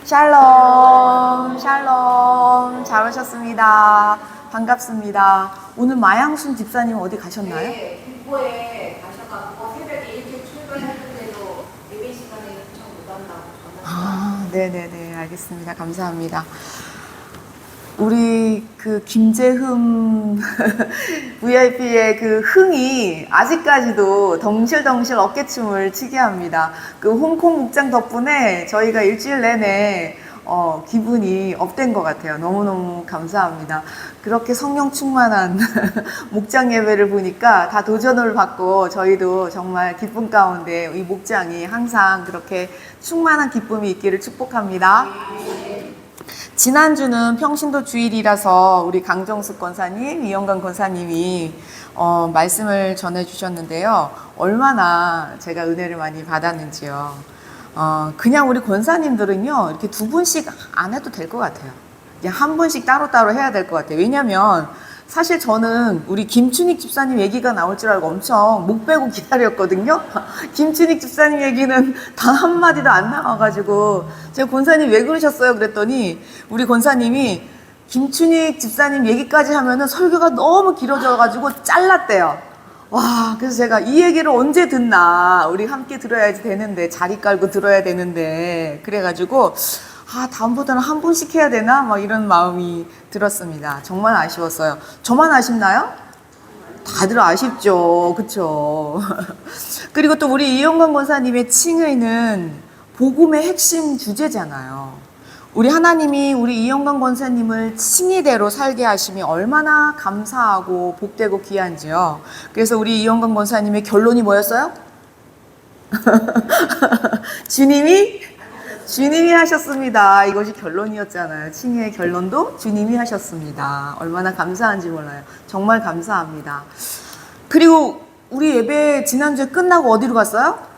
샬롬, 샬롬. 잘 오셨습니다. 반갑습니다. 오늘 마양순 집사님 어디 가셨나요? 네, 김포에 가셔가지고 새벽에 일찍 출발했는데도 예배 시간에 도착 못한다고 전화. 네네네. 알겠습니다. 감사합니다. 우리 그 김재흠 VIP의 그 흥이 아직까지도 덩실덩실 어깨춤을 추게 합니다. 그 홍콩 목장 덕분에 저희가 일주일 내내 기분이 업된 것 같아요. 너무너무 감사합니다. 그렇게 성령 충만한 목장 예배를 보니까 다 도전을 받고 저희도 정말 기쁨 가운데 이 목장이 항상 그렇게 충만한 기쁨이 있기를 축복합니다. 지난주는 평신도 주일이라서 우리 강정숙 권사님, 이영관 권사님이 말씀을 전해주셨는데요. 얼마나 제가 은혜를 많이 받았는지요. 그냥 우리 권사님들은요, 이렇게 두 분씩 안 해도 될 것 같아요. 그냥 한 분씩 따로따로 해야 될 것 같아요. 왜냐면 사실 저는 우리 김춘익 집사님 얘기가 나올 줄 알고 엄청 목 빼고 기다렸거든요. 김춘익 집사님 얘기는 단 한마디도 안 나와가지고 제가 권사님 왜 그러셨어요? 그랬더니 우리 권사님이 김춘익 집사님 얘기까지 하면은 설교가 너무 길어져가지고 잘랐대요. 와, 그래서 제가 이 얘기를 언제 듣나, 우리 함께 들어야지 되는데, 자리 깔고 들어야 되는데, 그래가지고 다음부터는 한 분씩 해야 되나? 막 이런 마음이 들었습니다. 정말 아쉬웠어요. 저만 아쉽나요? 다들 아쉽죠. 그쵸? 그리고 또 우리 이영관 권사님의 칭의는 복음의 핵심 주제잖아요. 우리 하나님이 우리 이영관 권사님을 칭의대로 살게 하심이 얼마나 감사하고 복되고 귀한지요. 그래서 우리 이영관 권사님의 결론이 뭐였어요? 주님이 하셨습니다. 이것이 결론이었잖아요. 칭의의 결론도 주님이 하셨습니다. 얼마나 감사한지 몰라요. 정말 감사합니다. 그리고 우리 예배 지난주에 끝나고 어디로 갔어요?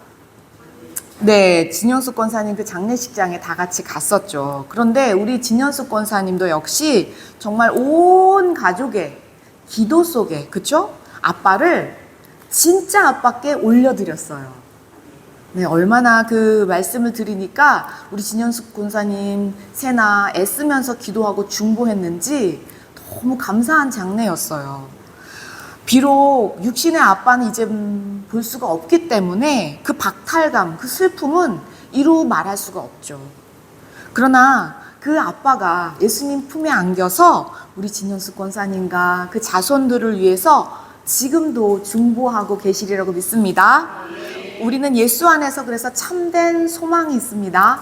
네, 진현숙 권사님 그 장례식장에 다 같이 갔었죠. 그런데 우리 진현숙 권사님도 역시 정말 온 가족의 기도 속에, 그쵸? 아빠를 진짜 아빠께 올려드렸어요. 네, 얼마나 그 말씀을 들으니까 우리 진현숙 권사님 새나 애쓰면서 기도하고 중보했는지 너무 감사한 장례였어요. 비록 육신의 아빠는 이제 볼 수가 없기 때문에 그 박탈감, 그 슬픔은 이루 말할 수가 없죠. 그러나 그 아빠가 예수님 품에 안겨서 우리 진현숙 권사님과 그 자손들을 위해서 지금도 중보하고 계시리라고 믿습니다. 우리는 예수 안에서 그래서 참된 소망이 있습니다.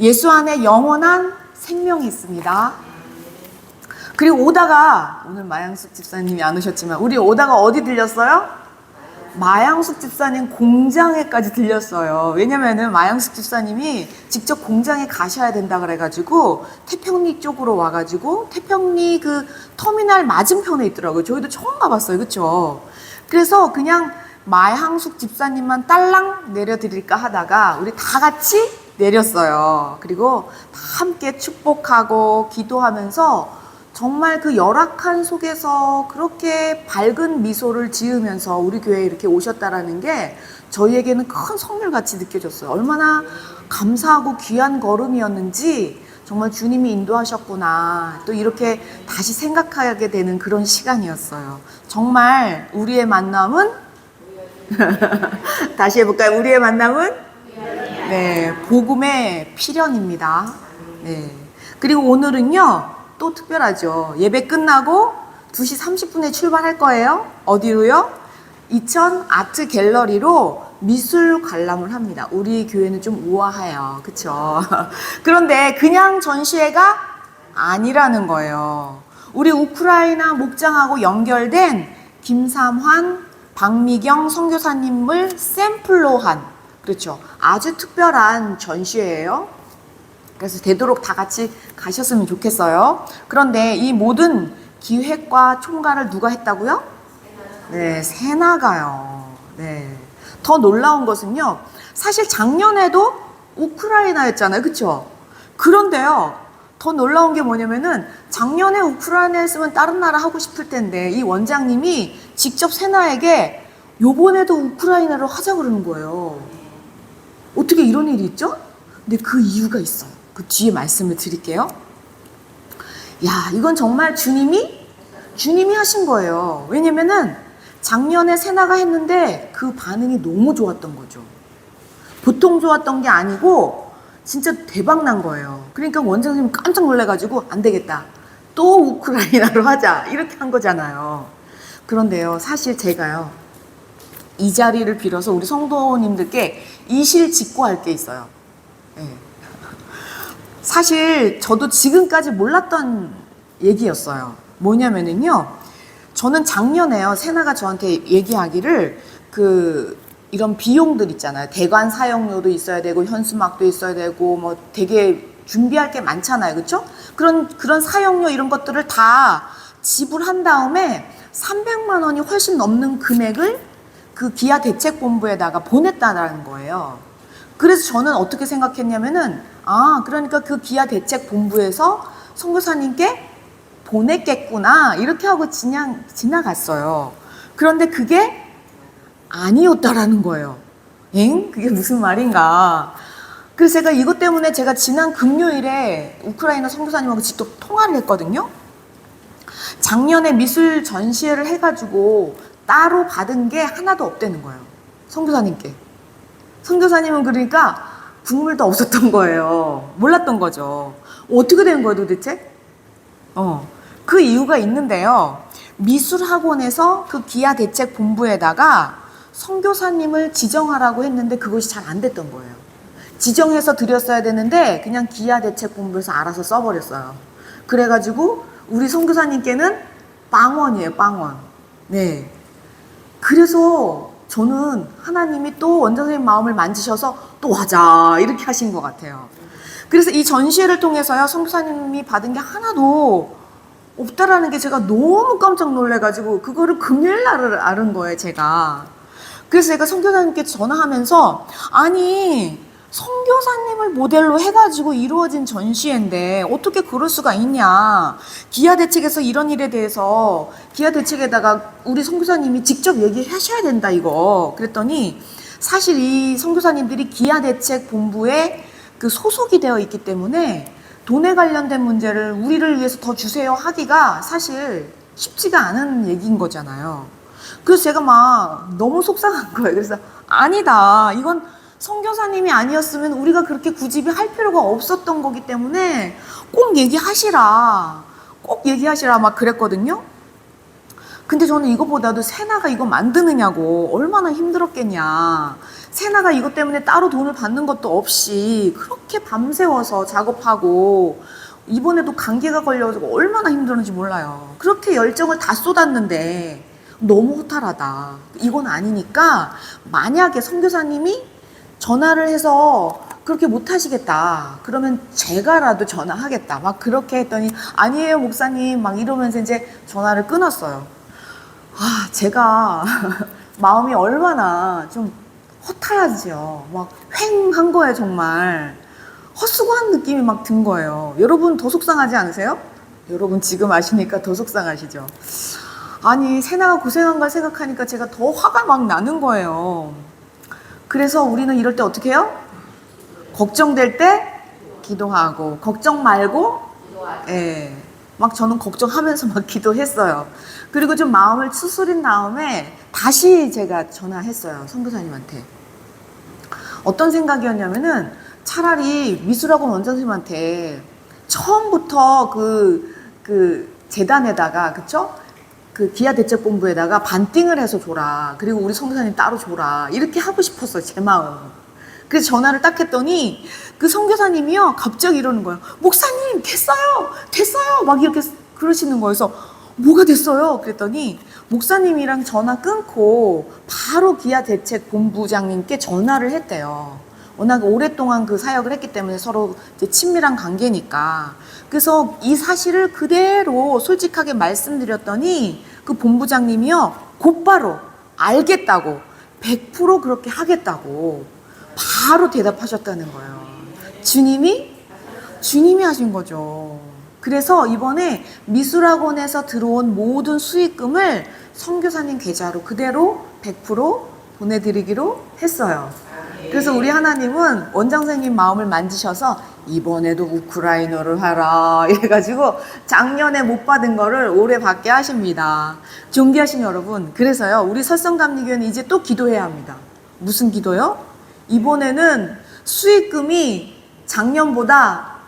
예수 안에 영원한 생명이 있습니다. 그리고 오다가, 오늘 마양숙 집사님이 안 오셨지만 우리 오다가 어디 들렸어요? 마양숙 집사님 공장에까지 들렸어요. 왜냐면은 마양숙 집사님이 직접 공장에 가셔야 된다 그래가지고 태평리 쪽으로 와가지고 태평리 그 터미널 맞은편에 있더라고요. 저희도 처음 가봤어요. 그쵸? 그래서 그냥 마양숙 집사님만 딸랑 내려드릴까 하다가 우리 다 같이 내렸어요. 그리고 다 함께 축복하고 기도하면서 정말 그 열악한 속에서 그렇게 밝은 미소를 지으면서 우리 교회에 이렇게 오셨다라는 게 저희에게는 큰 선물같이 느껴졌어요. 얼마나 감사하고 귀한 걸음이었는지 정말 주님이 인도하셨구나, 또 이렇게 다시 생각하게 되는 그런 시간이었어요. 정말 우리의 만남은 다시 해볼까요? 우리의 만남은 네, 복음의 필연입니다. 네. 그리고 오늘은요 또 특별하죠. 예배 끝나고 2시 30분에 출발할 거예요. 어디로요? 이천 아트 갤러리로 미술 관람을 합니다. 우리 교회는 좀 우아해요. 그쵸? 그런데 그냥 전시회가 아니라는 거예요. 우리 우크라이나 목장하고 연결된 김삼환, 박미경 선교사님을 샘플로 한, 그렇죠, 아주 특별한 전시회예요. 그래서 되도록 다 같이 가셨으면 좋겠어요. 그런데 이 모든 기획과 총괄을 누가 했다고요? 네, 세나가요. 네. 더 놀라운 것은요, 사실 작년에도 우크라이나였잖아요. 그쵸? 그런데요, 더 놀라운 게 뭐냐면은 작년에 우크라이나였으면 다른 나라 하고 싶을 텐데 이 원장님이 직접 세나에게 요번에도 우크라이나로 하자 그러는 거예요. 어떻게 이런 일이 있죠? 근데 그 이유가 있어요. 그 뒤에 말씀을 드릴게요. 야, 이건 정말 주님이 하신 거예요. 왜냐면은 작년에 세나가 했는데 그 반응이 너무 좋았던 거죠. 보통 좋았던 게 아니고 진짜 대박 난 거예요. 그러니까 원장 선생님 깜짝 놀래가지고 안 되겠다. 또 우크라이나로 하자. 이렇게 한 거잖아요. 그런데요, 사실 제가요, 이 자리를 빌어서 우리 성도님들께 이실직고할 게 있어요. 네. 사실 저도 지금까지 몰랐던 얘기였어요. 뭐냐면은요, 저는 작년에요, 세나가 저한테 얘기하기를 이런 비용들 있잖아요. 대관 사용료도 있어야 되고 현수막도 있어야 되고 뭐 되게 준비할 게 많잖아요. 그렇죠? 그런 사용료 이런 것들을 다 지불한 다음에 300만 원이 훨씬 넘는 금액을 그 기아 대책본부에다가 보냈다라는 거예요. 그래서 저는 어떻게 생각했냐면은, 그러니까 그 기아 대책본부에서 선교사님께 보냈겠구나 이렇게 하고 그냥 지나갔어요. 그런데 그게 아니었다라는 거예요. 그게 무슨 말인가. 그래서 제가 이것 때문에 제가 지난 금요일에 우크라이나 선교사님하고 직접 통화를 했거든요. 작년에 미술 전시회를 해가지고 따로 받은 게 하나도 없다는 거예요. 선교사님께. 선교사님은 그러니까 국물도 없었던 거예요. 몰랐던 거죠. 어떻게 된 거예요 도대체? 그 이유가 있는데요. 미술학원에서 그 기아 대책 본부에다가 선교사님을 지정하라고 했는데 그것이 잘 안 됐던 거예요. 지정해서 드렸어야 되는데 그냥 기아 대책 본부에서 알아서 써버렸어요. 그래가지고 우리 선교사님께는 빵원이에요, 빵원. 네. 그래서 저는 하나님이 또 원장 선생님 마음을 만지셔서 또 하자 이렇게 하신 것 같아요. 그래서 이 전시회를 통해서요, 선교사님이 받은 게 하나도 없다라는 게 제가 너무 깜짝 놀래가지고 그거를 금요일 날 알은 거예요, 제가. 그래서 제가 선교사님께 전화하면서, 아니 선교사님을 모델로 해가지고 이루어진 전시회인데 어떻게 그럴 수가 있냐. 기아 대책에서 이런 일에 대해서 기아 대책에다가 우리 선교사님이 직접 얘기하셔야 된다 이거. 그랬더니 사실 이 선교사님들이 기아 대책 본부에 그 소속이 되어 있기 때문에 돈에 관련된 문제를 우리를 위해서 더 주세요 하기가 사실 쉽지가 않은 얘기인 거잖아요. 그래서 제가 막 너무 속상한 거예요. 그래서 아니다, 이건 선교사님이 아니었으면 우리가 그렇게 굳이 할 필요가 없었던 거기 때문에 꼭 얘기하시라 막 그랬거든요. 근데 저는 이거보다도 세나가 이거 만드느냐고 얼마나 힘들었겠냐. 세나가 이것 때문에 따로 돈을 받는 것도 없이 그렇게 밤새워서 작업하고 이번에도 감기가 걸려서 얼마나 힘들었는지 몰라요. 그렇게 열정을 다 쏟았는데 너무 허탈하다. 이건 아니니까 만약에 선교사님이 전화를 해서 그렇게 못하시겠다 그러면 제가라도 전화하겠다 막 그렇게 했더니 아니에요 목사님 막 이러면서 이제 전화를 끊었어요. 제가 마음이 얼마나 좀 허탈하지요. 막 휑한 거예요. 정말 헛수고한 느낌이 막 든 거예요. 여러분 더 속상하지 않으세요? 여러분 지금 아시니까 더 속상하시죠? 아니 세나가 고생한 걸 생각하니까 제가 더 화가 막 나는 거예요. 그래서 우리는 이럴 때 어떻게 해요? 걱정될 때 기도하고 걱정 말고 막 저는 걱정하면서 막 기도했어요. 그리고 좀 마음을 추스린 다음에 다시 제가 전화했어요. 선교사님한테. 어떤 생각이었냐면은 차라리 미술학원 원장 선생님한테 처음부터 그 재단에다가 그쵸? 그 기아 대책본부에다가 반띵을 해서 줘라. 그리고 우리 선교사님 따로 줘라. 이렇게 하고 싶었어요. 제 마음. 그래서 전화를 딱 했더니 그 선교사님이요 갑자기 이러는 거예요. 목사님 됐어요 막 이렇게 그러시는 거예요. 그래서 뭐가 됐어요? 그랬더니 목사님이랑 전화 끊고 바로 기아 대책본부장님께 전화를 했대요. 워낙 오랫동안 그 사역을 했기 때문에 서로 이제 친밀한 관계니까. 그래서 이 사실을 그대로 솔직하게 말씀드렸더니 그 본부장님이요 곧바로 알겠다고 100% 그렇게 하겠다고 바로 대답하셨다는 거예요. 주님이 하신 거죠. 그래서 이번에 미술학원에서 들어온 모든 수익금을 선교사님 계좌로 그대로 100% 보내드리기로 했어요. 그래서 우리 하나님은 원장선생님 마음을 만지셔서 이번에도 우크라이너를 하라 이래가지고 작년에 못 받은 거를 올해 받게 하십니다. 존귀하신 여러분, 그래서요 우리 설성감리교회는 이제 또 기도해야 합니다. 무슨 기도요? 이번에는 수익금이 작년보다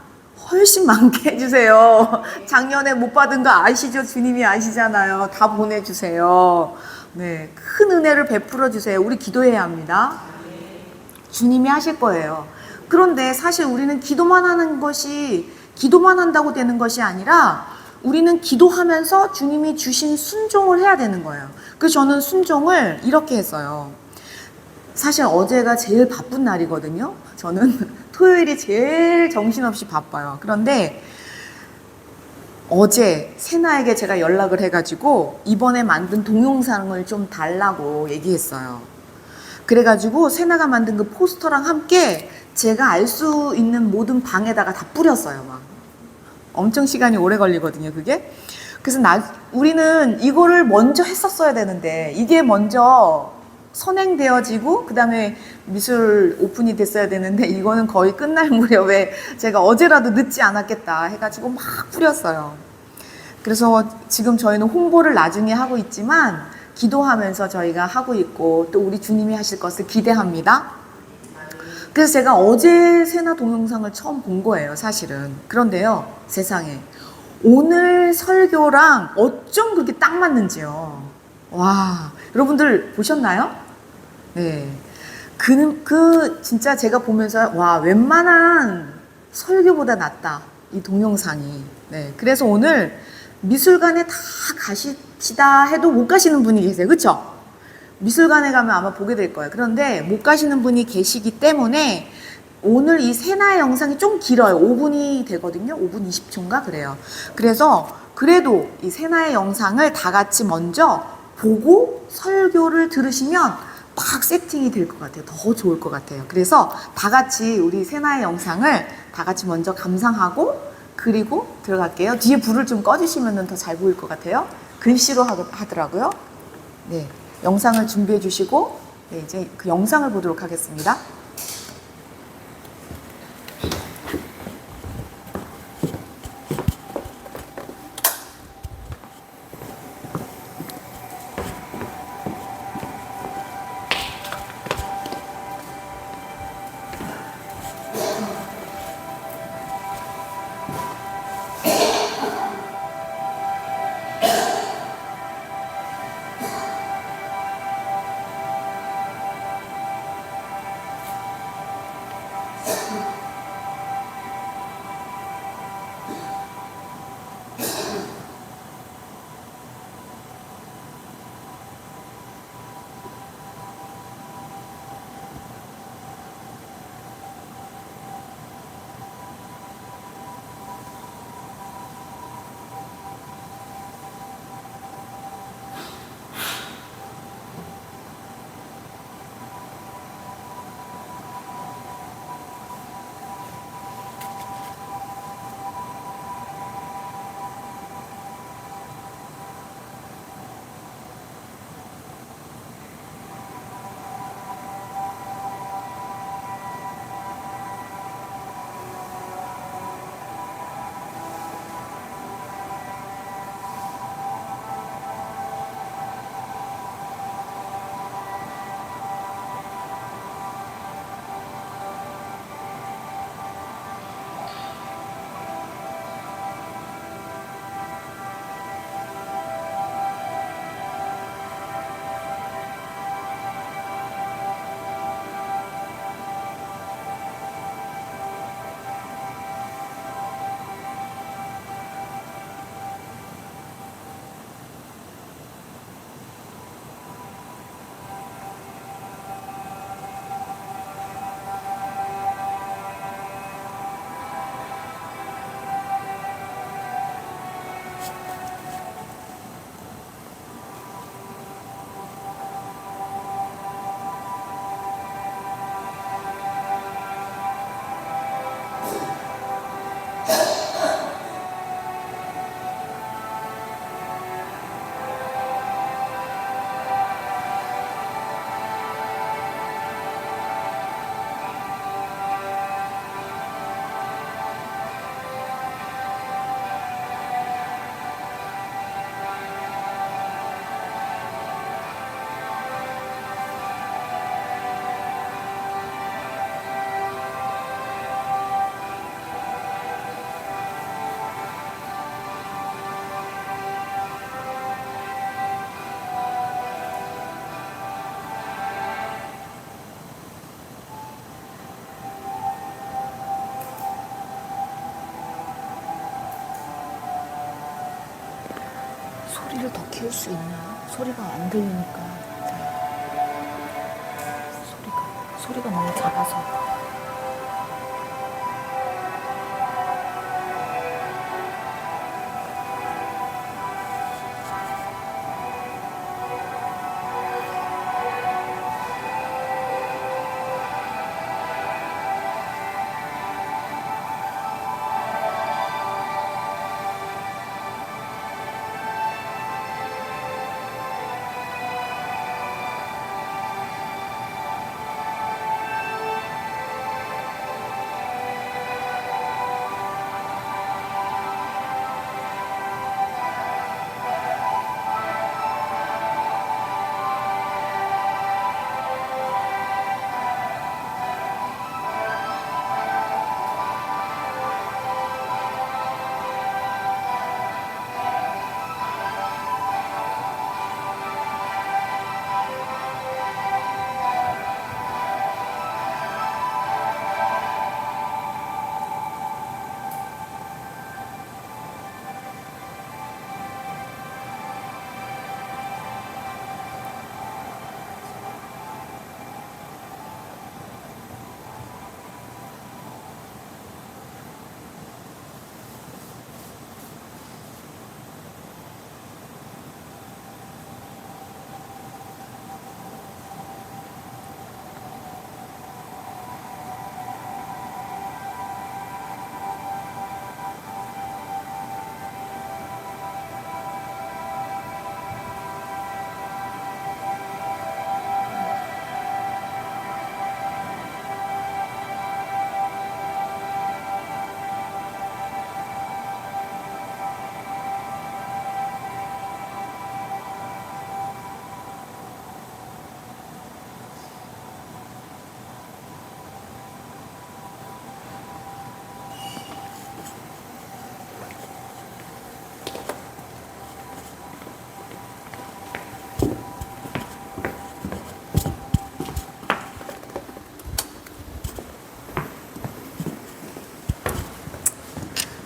훨씬 많게 해주세요. 작년에 못 받은 거 아시죠? 주님이 아시잖아요. 다 보내주세요. 네, 큰 은혜를 베풀어 주세요. 우리 기도해야 합니다. 주님이 하실 거예요. 그런데 사실 우리는 기도만 한다고 되는 것이 아니라 우리는 기도하면서 주님이 주신 순종을 해야 되는 거예요. 그래서 저는 순종을 이렇게 했어요. 사실 어제가 제일 바쁜 날이거든요. 저는 토요일이 제일 정신없이 바빠요. 그런데 어제 세나에게 제가 연락을 해가지고 이번에 만든 동영상을 좀 달라고 얘기했어요. 그래가지고 세나가 만든 그 포스터랑 함께 제가 알 수 있는 모든 방에다가 다 뿌렸어요. 막 엄청 시간이 오래 걸리거든요, 그게. 그래서 우리는 이거를 먼저 했었어야 되는데 이게 먼저 선행되어지고 그 다음에 미술 오픈이 됐어야 되는데 이거는 거의 끝날 무렵에 제가 어제라도 늦지 않았겠다 해가지고 막 뿌렸어요. 그래서 지금 저희는 홍보를 나중에 하고 있지만 기도하면서 저희가 하고 있고 또 우리 주님이 하실 것을 기대합니다. 그래서 제가 어제 세나 동영상을 처음 본 거예요, 사실은. 그런데요, 세상에 오늘 설교랑 어쩜 그렇게 딱 맞는지요. 와, 여러분들 보셨나요? 네. 진짜 제가 보면서, 와, 웬만한 설교보다 낫다. 이 동영상이. 네. 그래서 오늘 미술관에 다 가시다 해도 못 가시는 분이 계세요. 그쵸? 미술관에 가면 아마 보게 될 거예요. 그런데 못 가시는 분이 계시기 때문에 오늘 이 세나의 영상이 좀 길어요. 5분이 되거든요. 5분 20초인가 그래요. 그래서 그래도 이 세나의 영상을 다 같이 먼저 보고 설교를 들으시면 딱 세팅이 될 것 같아요. 더 좋을 것 같아요. 그래서 다 같이 우리 세나의 영상을 다 같이 먼저 감상하고 그리고 들어갈게요. 뒤에 불을 좀 꺼주시면 더 잘 보일 것 같아요. 글씨로 하더라고요. 네, 영상을 준비해 주시고 네, 이제 그 영상을 보도록 하겠습니다. 소리를 더 키울 수 있나? 소리가 안 들리니까. 소리가 너무 작아서.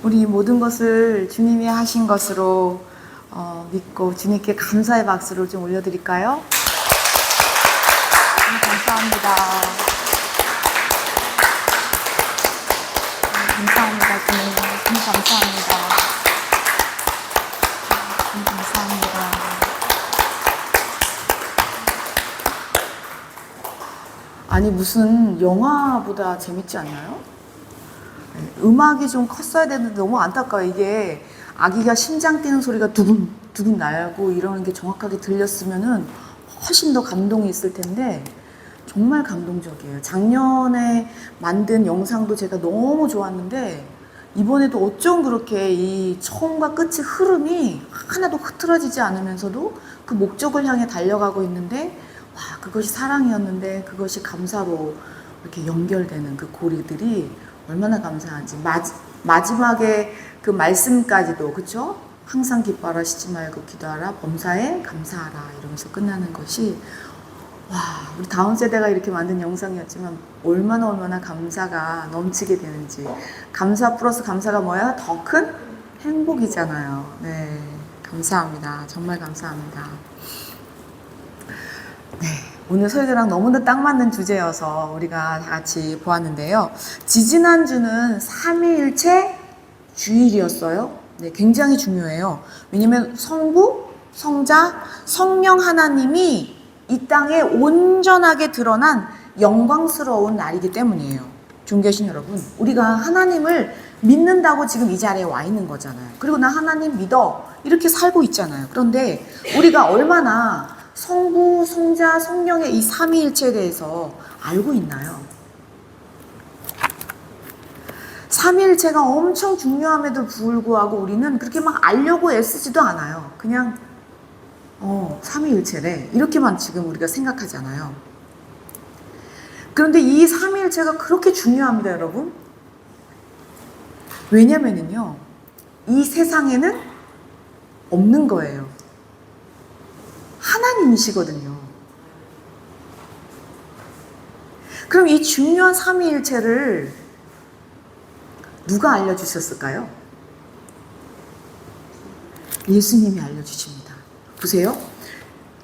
우리 모든 것을 주님이 하신 것으로 믿고 주님께 감사의 박수를 좀 올려드릴까요? 감사합니다. 감사합니다, 주님. 주님 감사합니다. 주님 감사합니다. 아니 무슨 영화보다 재밌지 않나요? 음악이 좀 컸어야 되는데 너무 안타까워요. 이게 아기가 심장 뛰는 소리가 두근 두근 나고 이러는 게 정확하게 들렸으면은 훨씬 더 감동이 있을 텐데 정말 감동적이에요. 작년에 만든 영상도 제가 너무 좋았는데 이번에도 어쩜 그렇게 이 처음과 끝의 흐름이 하나도 흐트러지지 않으면서도 그 목적을 향해 달려가고 있는데 와, 그것이 사랑이었는데 그것이 감사로 이렇게 연결되는 그 고리들이 얼마나 감사한지. 마지막에 그 말씀까지도, 그쵸? 항상 기뻐하라, 쉬지 말고 기도하라, 범사에 감사하라 이러면서 끝나는 것이 와, 우리 다음 세대가 이렇게 만든 영상이었지만 얼마나 감사가 넘치게 되는지. 감사 플러스 감사가 뭐야? 더 큰 행복이잖아요. 네, 감사합니다. 정말 감사합니다. 네, 오늘 설교랑 너무나 딱 맞는 주제여서 우리가 다 같이 보았는데요. 지지난주는 삼위일체 주일이었어요. 네, 굉장히 중요해요. 왜냐면 성부, 성자, 성령 하나님이 이 땅에 온전하게 드러난 영광스러운 날이기 때문이에요. 존귀하신 여러분, 우리가 하나님을 믿는다고 지금 이 자리에 와 있는 거잖아요. 그리고 나 하나님 믿어 이렇게 살고 있잖아요. 그런데 우리가 얼마나 성부, 성자, 성령의 이 삼위일체에 대해서 알고 있나요? 삼위일체가 엄청 중요함에도 불구하고 우리는 그렇게 막 알려고 애쓰지도 않아요. 그냥 삼위일체래 이렇게만 지금 우리가 생각하잖아요. 그런데 이 삼위일체가 그렇게 중요합니다, 여러분. 왜냐면은요, 이 세상에는 없는 거예요. 하나님이시거든요. 그럼 이 중요한 삼위일체를 누가 알려주셨을까요? 예수님이 알려주십니다. 보세요.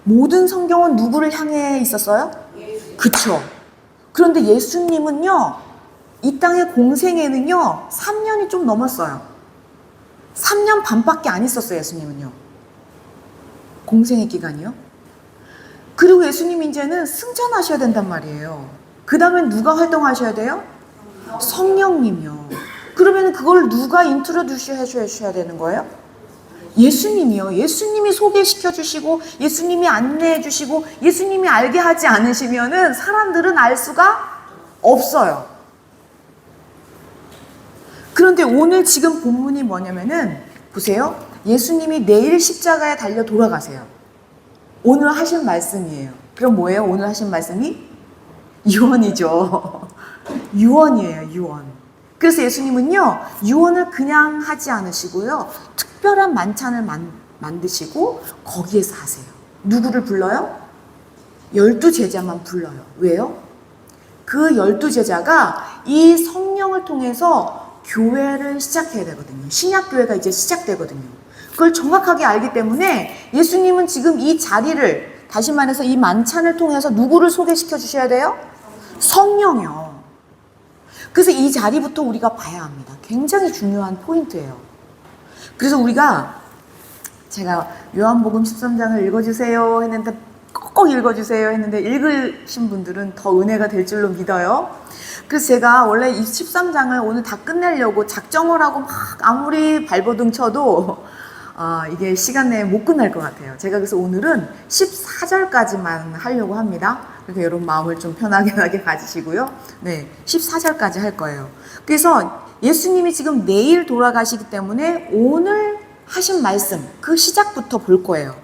모든 성경은 누구를 향해 있었어요? 그쵸. 그런데 예수님은요, 이 땅의 공생애는요, 3년이 좀 넘었어요. 3년 반밖에 안 있었어요, 예수님은요. 공생애 기간이요. 그리고 예수님 이제는 승천하셔야 된단 말이에요. 그 다음에 누가 활동하셔야 돼요? 성령님이요. 그러면 그걸 누가 인트로듀스 해주셔야 되는 거예요? 예수님이요. 예수님이 소개시켜 주시고 예수님이 안내해 주시고 예수님이 알게 하지 않으시면은 사람들은 알 수가 없어요. 그런데 오늘 지금 본문이 뭐냐면은 보세요. 예수님이 내일 십자가에 달려 돌아가세요. 오늘 하신 말씀이에요. 그럼 뭐예요? 오늘 하신 말씀이? 유언이죠. 유언이에요. 유언. 그래서 예수님은요, 유언을 그냥 하지 않으시고요, 특별한 만찬을 만드시고 거기에서 하세요. 누구를 불러요? 12제자만 불러요. 왜요? 그 12제자가 이 성령을 통해서 교회를 시작해야 되거든요. 신약교회가 이제 시작되거든요. 그걸 정확하게 알기 때문에 예수님은 지금 이 자리를, 다시 말해서 이 만찬을 통해서 누구를 소개시켜 주셔야 돼요? 성령이요. 그래서 이 자리부터 우리가 봐야 합니다. 굉장히 중요한 포인트예요. 그래서 우리가, 제가 요한복음 13장을 읽어주세요 했는데, 꼭 읽어주세요 했는데 읽으신 분들은 더 은혜가 될 줄로 믿어요. 그래서 제가 원래 이 13장을 오늘 다 끝내려고 작정을 하고 막 아무리 발버둥 쳐도 이게 시간 내에 못 끝날 것 같아요. 제가 그래서 오늘은 14절까지만 하려고 합니다. 그래서 여러분 마음을 좀 편하게 가지시고요. 네, 14절까지 할 거예요. 그래서 예수님이 지금 내일 돌아가시기 때문에 오늘 하신 말씀, 그 시작부터 볼 거예요.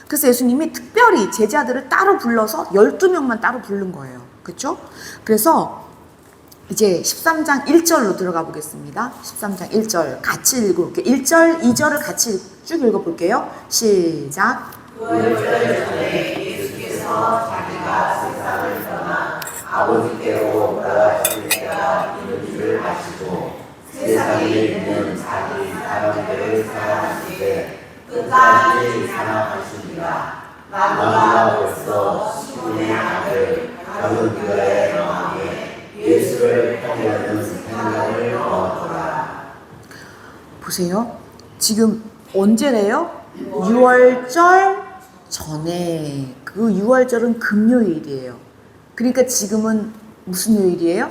그래서 예수님이 특별히 제자들을 따로 불러서 12명만 따로 부른 거예요. 그렇죠? 그래서 이제 13장 1절로 들어가 보겠습니다. 13장 1절 같이 읽어볼게요. 1절, 2절을 같이 쭉 읽어볼게요. 시작. 유월절 전에 예수께서 자기가 세상을 떠나 아버지께로 돌아가실 때가 이른 줄 아시고 세상에 있는 자기 사람들을 사랑하시되 끝까지 사랑하시니라. 마귀가 벌써 시몬의 아들 작은 유다의 마음에 예수를 떠나는 생각을 넣었더라. 보세요. 지금 언제래요? 6월절 전에. 그 6월절은 금요일이에요. 그러니까 지금은 무슨 요일이에요?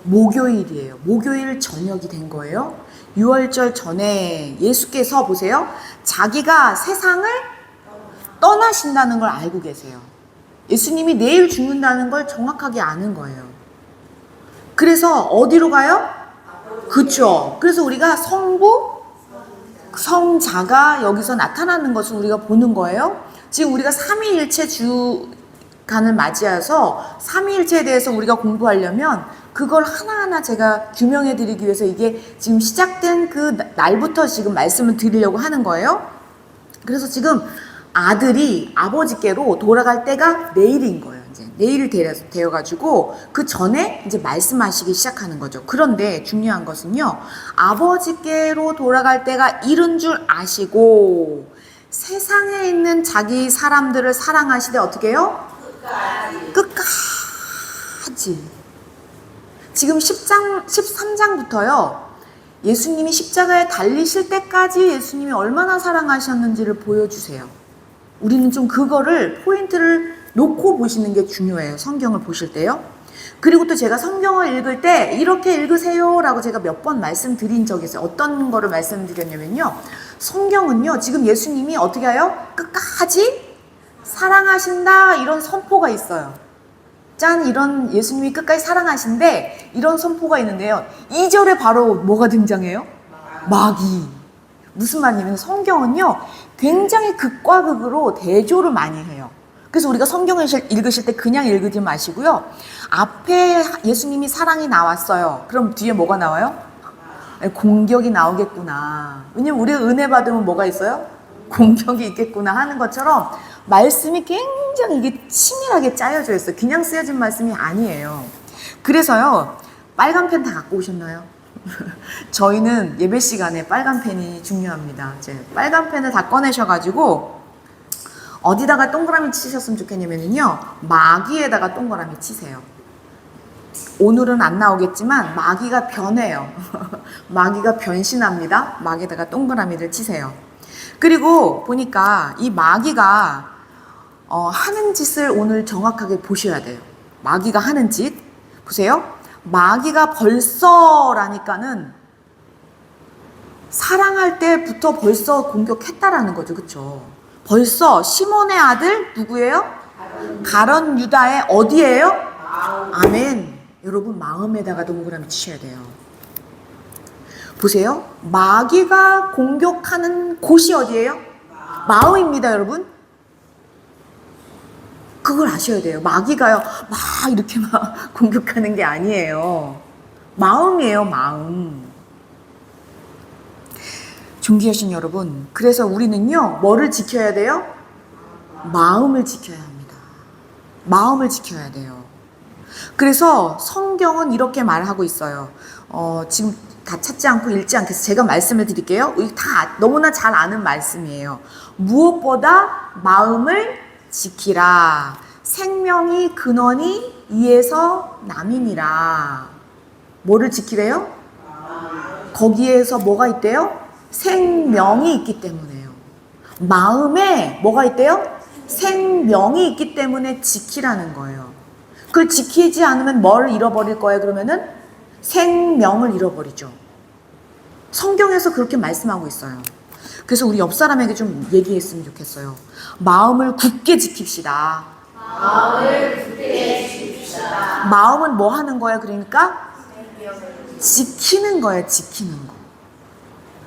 목요일이에요. 목요일 저녁이 된 거예요. 6월절 전에 예수께서 보세요. 자기가 세상을 떠나신다는 걸 알고 계세요. 예수님이 내일 죽는다는 걸 정확하게 아는 거예요. 그래서 어디로 가요? 그쵸. 그래서 우리가 성부, 성자가 여기서 나타나는 것을 우리가 보는 거예요. 지금 우리가 삼위일체 주간을 맞이해서 삼위일체에 대해서 우리가 공부하려면 그걸 하나하나 제가 규명해 드리기 위해서 이게 지금 시작된 그 날부터 지금 말씀을 드리려고 하는 거예요. 그래서 지금 아들이 아버지께로 돌아갈 때가 내일인 거예요. 이제 내일 되어가지고 그 전에 이제 말씀하시기 시작하는 거죠. 그런데 중요한 것은요, 아버지께로 돌아갈 때가 이른 줄 아시고 세상에 있는 자기 사람들을 사랑하시되 어떻게 해요? 끝까지. 지금 13장부터요, 예수님이 십자가에 달리실 때까지 예수님이 얼마나 사랑하셨는지를 보여주세요. 우리는 좀 그거를 포인트를 놓고 보시는 게 중요해요. 성경을 보실 때요. 그리고 또 제가 성경을 읽을 때 이렇게 읽으세요 라고 제가 몇 번 말씀드린 적이 있어요. 어떤 거를 말씀드렸냐면요, 성경은요 지금 예수님이 어떻게 해요? 끝까지 사랑하신다 이런 선포가 있어요. 짠, 이런 예수님이 끝까지 사랑하신데 이런 선포가 있는데요, 2절에 바로 뭐가 등장해요? 마귀. 무슨 말이냐면 성경은요 굉장히 극과 극으로 대조를 많이 해요. 그래서 우리가 성경을 읽으실 때 그냥 읽지 마시고요, 앞에 예수님이 사랑이 나왔어요. 그럼 뒤에 뭐가 나와요? 공격이 나오겠구나. 왜냐면 우리가 은혜 받으면 뭐가 있어요? 공격이 있겠구나 하는 것처럼 말씀이 굉장히 이게 치밀하게 짜여져 있어요. 그냥 쓰여진 말씀이 아니에요. 그래서요, 빨간 펜 다 갖고 오셨나요? 저희는 예배 시간에 빨간 펜이 중요합니다. 이제 빨간 펜을 다 꺼내셔가지고 어디다가 동그라미 치셨으면 좋겠냐면요. 마귀에다가 동그라미 치세요. 오늘은 안 나오겠지만 마귀가 변해요. 마귀가 변신합니다. 마귀에다가 동그라미를 치세요. 그리고 보니까 이 마귀가 하는 짓을 오늘 정확하게 보셔야 돼요. 마귀가 하는 짓 보세요. 마귀가 벌써라니까는 사랑할 때부터 벌써 공격했다라는 거죠. 그렇죠? 벌써 시몬의 아들 누구예요? 가룟 유다의 어디예요? 아멘. 여러분 마음에다가 동그라미 치셔야 돼요. 보세요. 마귀가 공격하는 곳이 어디예요? 마음입니다, 여러분. 그걸 아셔야 돼요. 마귀가요, 막 이렇게 막 공격하는 게 아니에요. 마음이에요, 마음. 존귀하신 여러분, 그래서 우리는요, 뭐를 지켜야 돼요? 마음을 지켜야 합니다. 마음을 지켜야 돼요. 그래서 성경은 이렇게 말하고 있어요. 지금 다 찾지 않고 읽지 않겠어요. 제가 말씀을 드릴게요. 다 너무나 잘 아는 말씀이에요. 무엇보다 마음을 지키라. 생명이 근원이 이에서 남이니라. 뭐를 지키래요? 거기에서 뭐가 있대요? 생명이 있기 때문에요. 마음에 뭐가 있대요? 생명이 있기 때문에 지키라는 거예요. 그걸 지키지 않으면 뭘 잃어버릴 거예요? 그러면은 생명을 잃어버리죠. 성경에서 그렇게 말씀하고 있어요. 그래서 우리 옆 사람에게 좀 얘기했으면 좋겠어요. 마음을 굳게 지킵시다. 마음을 굳게 지킵시다. 마음은 뭐 하는 거예요? 그러니까 지키는 거예요. 지키는 거.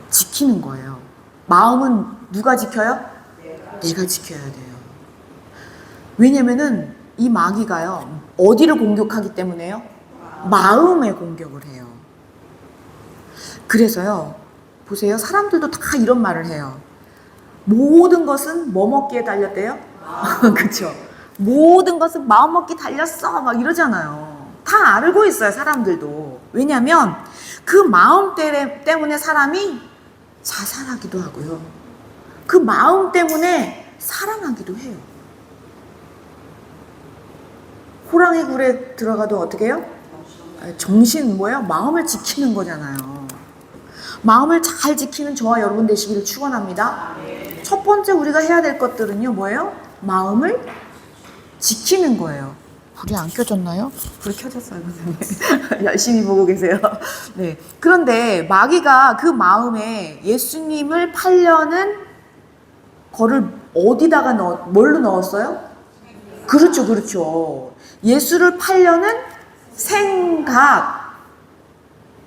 지키는 거예요. 마음은 누가 지켜요? 내가 지켜야 돼요. 왜냐면은 이 마귀가요, 어디를 공격하기 때문에요? 마음에 공격을 해요. 그래서요, 보세요. 사람들도 다 이런 말을 해요. 모든 것은 뭐 먹기에 달렸대요? 그쵸? 모든 것은 마음 먹기 달렸어. 막 이러잖아요. 다 알고 있어요, 사람들도. 왜냐면 그 마음 때문에 사람이 자살하기도 하고요. 그 마음 때문에 사랑하기도 해요. 호랑이 굴에 들어가도 어떻게 해요? 정신 뭐예요? 마음을 지키는 거잖아요. 마음을 잘 지키는 저와 여러분 되시기를 축원합니다. 첫 번째 우리가 해야 될 것들은요, 뭐예요? 마음을 지키는 거예요. 불이 안 켜졌나요? 불이 켜졌어요, 선생님. 열심히 보고 계세요. 네. 그런데 마귀가 그 마음에 예수님을 팔려는 거를 어디다가 뭘로 넣었어요? 그렇죠, 그렇죠. 예수를 팔려는 생각.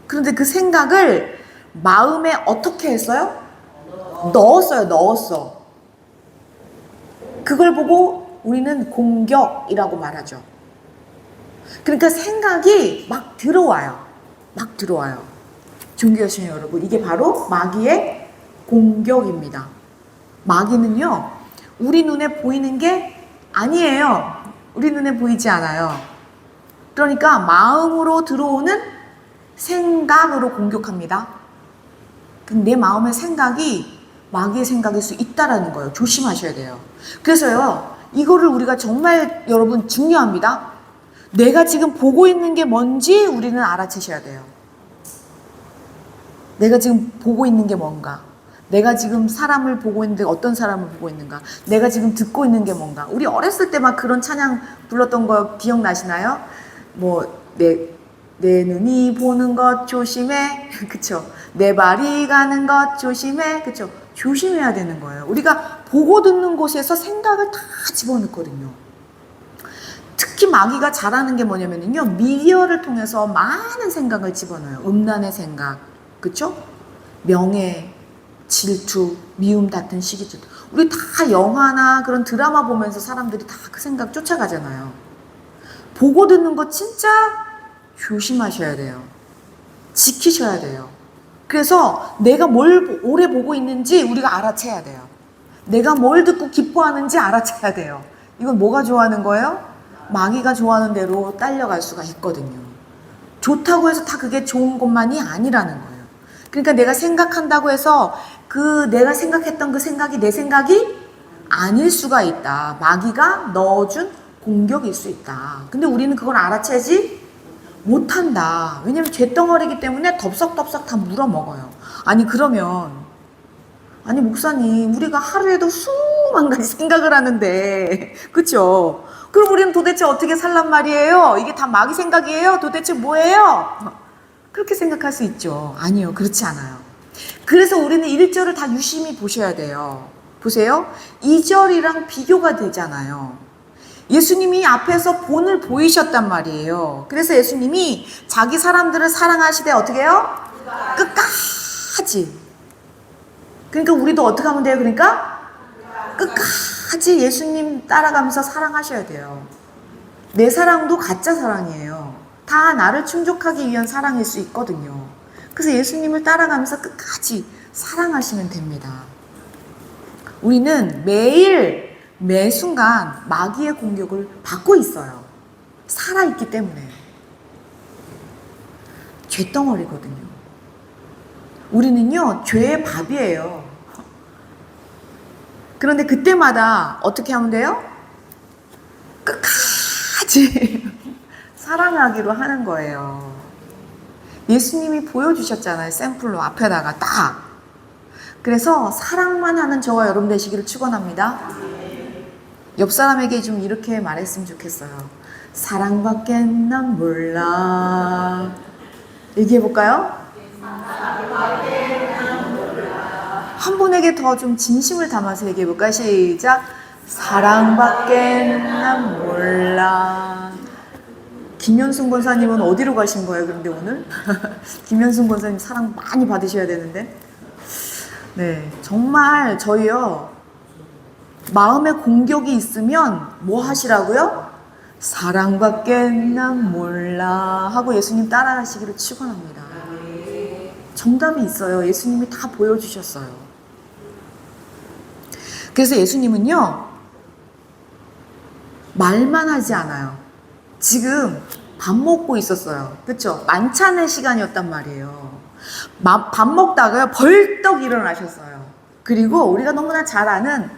그런데 그 생각을 마음에 어떻게 했어요? 넣었어. 그걸 보고 우리는 공격이라고 말하죠. 그러니까 생각이 막 들어와요. 존귀하신 여러분, 이게 바로 마귀의 공격입니다. 마귀는요, 우리 눈에 보이는 게 아니에요. 우리 눈에 보이지 않아요. 그러니까 마음으로 들어오는 생각으로 공격합니다. 근데 내 마음의 생각이 마귀의 생각일 수 있다라는 거예요. 조심하셔야 돼요. 그래서요, 이거를 우리가 정말 여러분 중요합니다. 내가 지금 보고 있는 게 뭔지 우리는 알아채셔야 돼요. 내가 지금 보고 있는 게 뭔가, 내가 지금 사람을 보고 있는데 어떤 사람을 보고 있는가, 내가 지금 듣고 있는 게 뭔가. 우리 어렸을 때 막 그런 찬양 불렀던 거 기억나시나요? 뭐 내 눈이 보는 것 조심해. 그쵸? 내 발이 가는 것 조심해. 그쵸? 조심해야 되는 거예요. 우리가 보고 듣는 곳에서 생각을 다 집어넣거든요. 특히 마귀가 잘하는 게 뭐냐면요, 미디어를 통해서 많은 생각을 집어넣어요. 음란의 생각, 그쵸? 명예, 질투, 미움 같은 시기들. 우리 다 영화나 그런 드라마 보면서 사람들이 다 그 생각 쫓아가잖아요. 보고 듣는 거 진짜 조심하셔야 돼요. 지키셔야 돼요. 그래서 내가 뭘 오래 보고 있는지 우리가 알아채야 돼요. 내가 뭘 듣고 기뻐하는지 알아채야 돼요. 이건 뭐가 좋아하는 거예요? 마귀가 좋아하는 대로 딸려갈 수가 있거든요. 좋다고 해서 다 그게 좋은 것만이 아니라는 거예요. 그러니까 내가 생각한다고 해서 그 내가 생각했던 그 생각이 내 생각이 아닐 수가 있다. 마귀가 넣어준 공격일 수 있다. 근데 우리는 그걸 알아채지 못한다. 왜냐면 잿덩어리이기 때문에 덥석덥석 다 물어먹어요. 아니 그러면 아니 목사님 우리가 하루에도 수만 가지 생각을 하는데 그쵸? 그럼 우리는 도대체 어떻게 살란 말이에요? 이게 다 마귀 생각이에요? 도대체 뭐예요? 그렇게 생각할 수 있죠. 아니요, 그렇지 않아요. 그래서 우리는 1절을 다 유심히 보셔야 돼요. 보세요. 2절이랑 비교가 되잖아요. 예수님이 앞에서 본을 보이셨단 말이에요. 그래서 예수님이 자기 사람들을 사랑하시되 어떻게 해요? 끝까지. 그러니까 우리도 어떻게 하면 돼요? 그러니까 끝까지 예수님 따라가면서 사랑하셔야 돼요. 내 사랑도 가짜 사랑이에요. 다 나를 충족하기 위한 사랑일 수 있거든요. 그래서 예수님을 따라가면서 끝까지 사랑하시면 됩니다. 우리는 매일 매 순간 마귀의 공격을 받고 있어요. 살아있기 때문에. 잿덩어리거든요. 우리는요, 죄의 밥이에요. 그런데 그때마다 어떻게 하면 돼요? 끝까지 사랑하기로 하는 거예요. 예수님이 보여주셨잖아요. 샘플로 앞에다가 딱. 그래서 사랑만 하는 저와 여러분 되시기를 축원합니다. 옆 사람에게 좀 이렇게 말했으면 좋겠어요. 사랑밖에 난 몰라. 얘기해 볼까요? 한 분에게 더 좀 진심을 담아서 얘기해 볼까요? 시작. 사랑밖에 난 몰라. 김현순 권사님은 어디로 가신 거예요? 그런데 오늘? 김현순 권사님 사랑 많이 받으셔야 되는데. 네, 정말 저희요. 마음에 공격이 있으면 뭐 하시라고요? 사랑밖에 난 몰라 하고 예수님 따라하시기를 축원합니다. 정답이 있어요. 예수님이 다 보여주셨어요. 그래서 예수님은요. 말만 하지 않아요. 지금 밥 먹고 있었어요. 그렇죠? 만찬의 시간이었단 말이에요. 밥 먹다가 벌떡 일어나셨어요. 그리고 우리가 너무나 잘 아는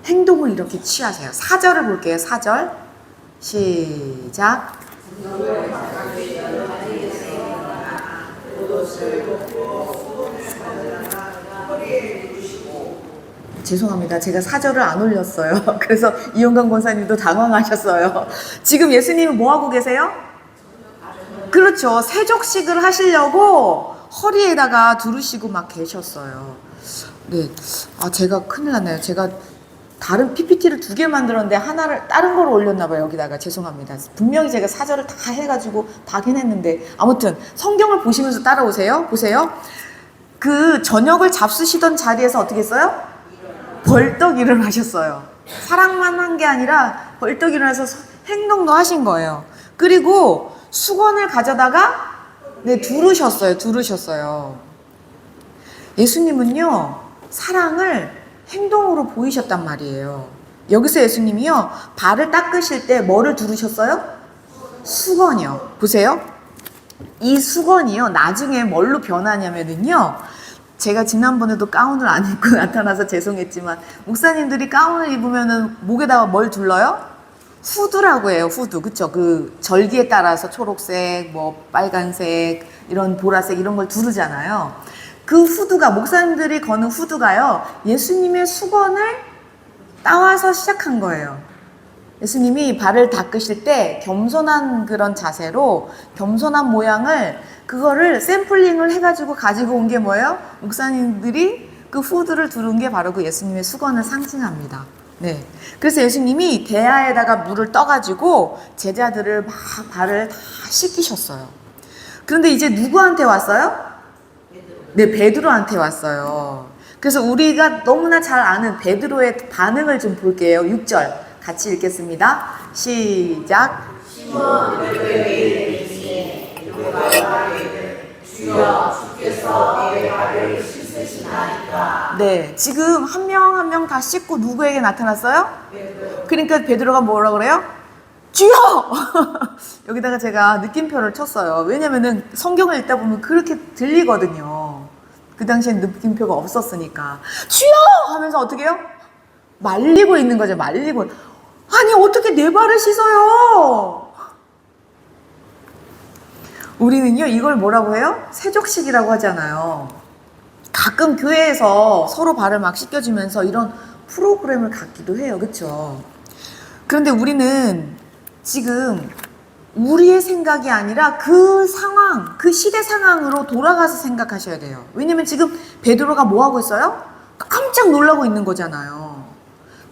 행동을 이렇게 취하세요. 4절을 볼게요. 4절 시작. 죄송합니다. 제가 4절을 안 올렸어요. 그래서 이용관 권사님도 당황하셨어요. 지금 예수님은 뭐 하고 계세요? 그렇죠. 세족식을 하시려고 허리에다가 두르시고 막 계셨어요. 네. 아, 제가 큰일 났네요. 제가 다른 PPT를 2개 만들었는데 하나를 다른 걸 올렸나 봐요. 여기다가 죄송합니다. 분명히 제가 4절을 다 해가지고 다 해냈는데 아무튼 성경을 보시면서 따라오세요. 보세요. 그 저녁을 잡수시던 자리에서 어떻게 했어요? 벌떡 일어나셨어요. 사랑만 한 게 아니라 벌떡 일어나서 행동도 하신 거예요. 그리고 수건을 가져다가 두르셨어요. 예수님은요, 사랑을 행동으로 보이셨단 말이에요. 여기서 예수님이요, 발을 닦으실 때 뭐를 두르셨어요? 수건이요. 보세요. 이 수건이요, 나중에 뭘로 변하냐면요, 제가 지난번에도 가운을 안 입고 나타나서 죄송했지만, 목사님들이 가운을 입으면은 목에다가 뭘 둘러요? 후드라고 해요, 후드. 그쵸? 그 절기에 따라서 초록색, 뭐 빨간색, 이런 보라색 이런 걸 두르잖아요. 그 후드가, 목사님들이 거는 후드가요, 예수님의 수건을 따와서 시작한 거예요. 예수님이 발을 닦으실 때 겸손한 그런 자세로 겸손한 모양을 그거를 샘플링을 해가지고 가지고 온 게 뭐예요? 목사님들이 그 후드를 두른 게 바로 그 예수님의 수건을 상징합니다. 네. 그래서 예수님이 대야에다가 물을 떠가지고 제자들을 막 발을 다 씻기셨어요. 그런데 이제 누구한테 왔어요? 네, 베드로한테 왔어요. 그래서 우리가 너무나 잘 아는 베드로의 반응을 좀 볼게요. 6절 같이 읽겠습니다. 시작. 시몬 베드로에게 이르시되 누가 이르되 주여 주께서 내 발을 씻으시나이까. 네, 지금 한 명 한 명 다 씻고 누구에게 나타났어요? 그러니까 베드로가 뭐라 그래요? 주여! 여기다가 제가 느낌표를 쳤어요. 왜냐면은 성경을 읽다 보면 그렇게 들리거든요. 그 당시엔 느낌표가 없었으니까. 주여! 하면서 어떻게 해요? 말리고 있는 거죠. 말리고. 아니 어떻게 내 발을 씻어요? 우리는요 이걸 뭐라고 해요? 세족식이라고 하잖아요. 가끔 교회에서 서로 발을 막 씻겨주면서 이런 프로그램을 갖기도 해요. 그렇죠? 그런데 우리는 지금 우리의 생각이 아니라 그 상황, 그 시대 상황으로 돌아가서 생각하셔야 돼요. 왜냐면 지금 베드로가 뭐 하고 있어요? 깜짝 놀라고 있는 거잖아요.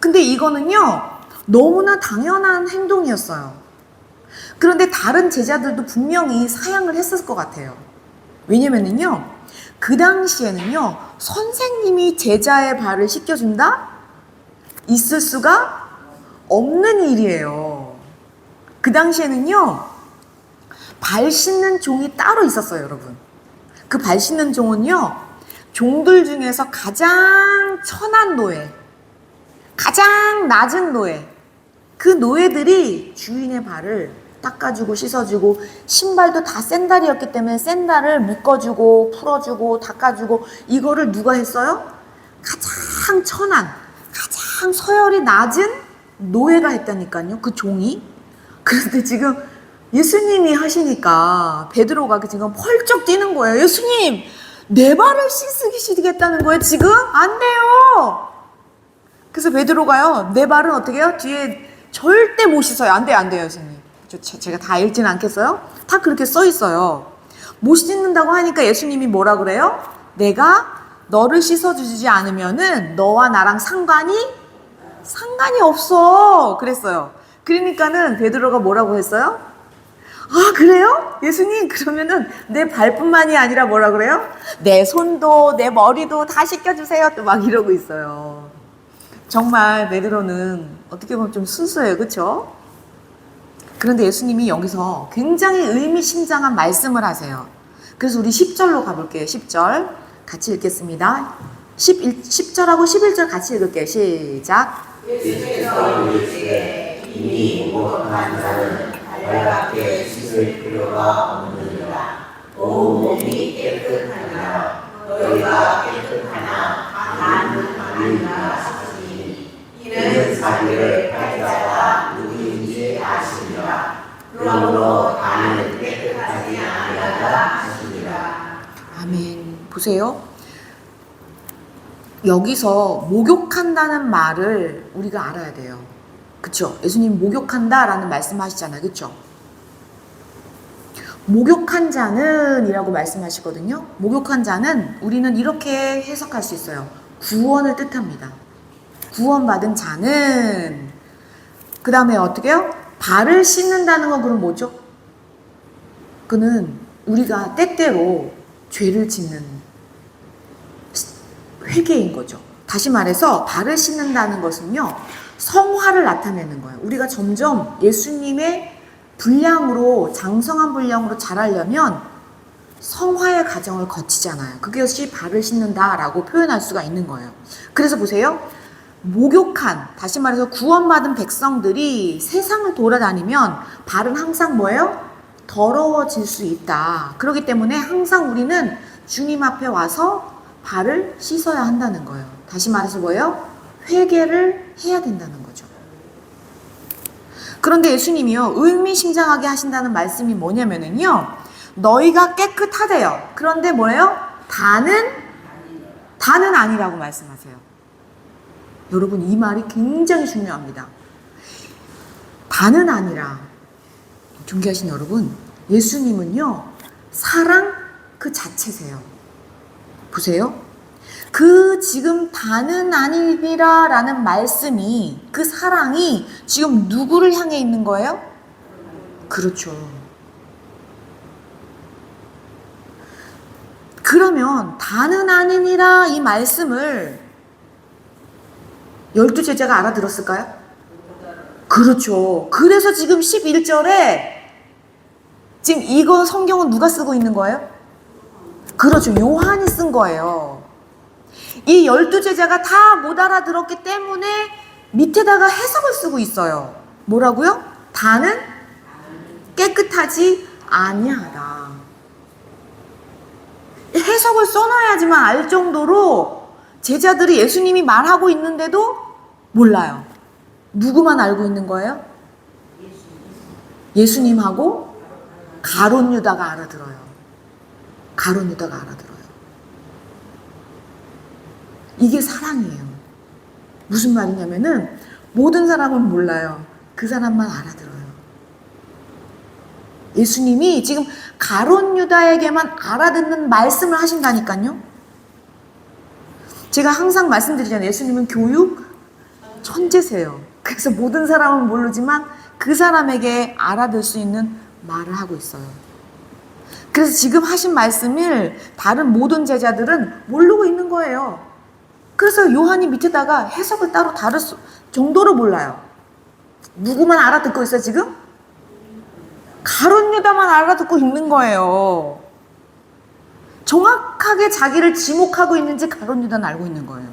근데 이거는요 너무나 당연한 행동이었어요. 그런데 다른 제자들도 분명히 사양을 했을 것 같아요. 왜냐면은요 그 당시에는요 선생님이 제자의 발을 씻겨준다? 있을 수가 없는 일이에요. 그 당시에는요 발 씻는 종이 따로 있었어요. 여러분, 그 발 씻는 종은요 종들 중에서 가장 천한 노예, 가장 낮은 노예, 그 노예들이 주인의 발을 닦아주고 씻어주고, 신발도 다 샌달이었기 때문에 샌달을 묶어주고 풀어주고 닦아주고, 이거를 누가 했어요? 가장 천한, 가장 서열이 낮은 노예가 했다니까요. 그 종이. 그런데 지금 예수님이 하시니까 베드로가 지금 펄쩍 뛰는 거예요. 예수님, 내 발을 씻으시겠다는 거예요 지금? 안 돼요. 그래서 베드로가요 내 발은 어떻게 해요? 뒤에 절대 못 씻어요. 안 돼요, 안 돼요, 예수님. 제가 다 읽지는 않겠어요? 다 그렇게 써 있어요. 못 씻는다고 하니까 예수님이 뭐라 그래요? 내가 너를 씻어주지 않으면은 너와 나랑 상관이 없어. 그랬어요. 그러니까는 베드로가 뭐라고 했어요? 아, 그래요? 예수님, 그러면은 내 발뿐만이 아니라 뭐라 그래요? 내 손도 내 머리도 다 씻겨주세요. 또 막 이러고 있어요. 정말 베드로는 어떻게 보면 좀 순수해요. 그렇죠? 그런데 예수님이 여기서 굉장히 의미심장한 말씀을 하세요. 그래서 우리 10절로 가볼게요. 10절 같이 읽겠습니다. 10절하고 11절 같이 읽을게요. 시작. 예수께서 이르시되 이미 목욕한 자는 발밖에 씻을 필요가 없느니라. 온 몸이 깨끗하니라. 너희가 깨끗하나 다는 아니라 하시니 이는 자기를 팔 자가 누구인지 아시니라. 그러므로 다는 깨끗하지 아니하다 하시니라. 아멘. 보세요. 여기서 목욕한다는 말을 우리가 알아야 돼요. 그쵸? 예수님 목욕한다라는 말씀하시잖아요. 그쵸? 목욕한 자는 이라고 말씀하시거든요. 목욕한 자는 우리는 이렇게 해석할 수 있어요. 구원을 뜻합니다. 구원받은 자는, 그 다음에 어떻게 해요? 발을 씻는다는 건 그럼 뭐죠? 그는 우리가 때때로 죄를 짓는 회개인 거죠. 다시 말해서 발을 씻는다는 것은요 성화를 나타내는 거예요. 우리가 점점 예수님의 분량으로, 장성한 분량으로 자라려면 성화의 과정을 거치잖아요. 그것이 발을 씻는다라고 표현할 수가 있는 거예요. 그래서 보세요. 목욕한, 다시 말해서 구원받은 백성들이 세상을 돌아다니면 발은 항상 뭐예요? 더러워질 수 있다. 그렇기 때문에 항상 우리는 주님 앞에 와서 발을 씻어야 한다는 거예요. 다시 말해서 뭐예요? 회개를 해야 된다는 거죠. 그런데 예수님이요 의미심장하게 하신다는 말씀이 뭐냐면은요 너희가 깨끗하대요. 그런데 뭐예요? 다는 아니라고 말씀하세요. 여러분, 이 말이 굉장히 중요합니다. 다는 아니라. 존귀하신 여러분, 예수님은요 사랑 그 자체세요. 보세요. 그 지금 다는 아니라 라는 말씀이, 그 사랑이 지금 누구를 향해 있는 거예요? 그렇죠. 그러면 다는 아니니라 이 말씀을 12제자가 알아들었을까요? 그렇죠. 그래서 지금 11절에 지금 이거 성경은 누가 쓰고 있는 거예요? 그렇죠. 요한이 쓴 거예요. 이 12제자가 다 못 알아들었기 때문에 밑에다가 해석을 쓰고 있어요. 뭐라고요? 다는 깨끗하지 아니하다. 해석을 써놔야지만 알 정도로 제자들이 예수님이 말하고 있는데도 몰라요. 누구만 알고 있는 거예요? 예수님하고 가룟 유다가 알아들어요. 가룟 유다가 알아들어요. 이게 사랑이에요. 무슨 말이냐면은 모든 사람은 몰라요. 그 사람만 알아들어요. 예수님이 지금 가룟 유다에게만 알아듣는 말씀을 하신다니까요. 제가 항상 말씀드리잖아요. 예수님은 교육 천재세요. 그래서 모든 사람은 모르지만 그 사람에게 알아들 수 있는 말을 하고 있어요. 그래서 지금 하신 말씀을 다른 모든 제자들은 모르고 있는 거예요. 그래서 요한이 밑에다가 해석을 따로 다를 정도로 몰라요. 누구만 알아듣고 있어 지금? 가룟 유다만 알아듣고 있는 거예요. 정확하게 자기를 지목하고 있는지 가룟 유다는 알고 있는 거예요.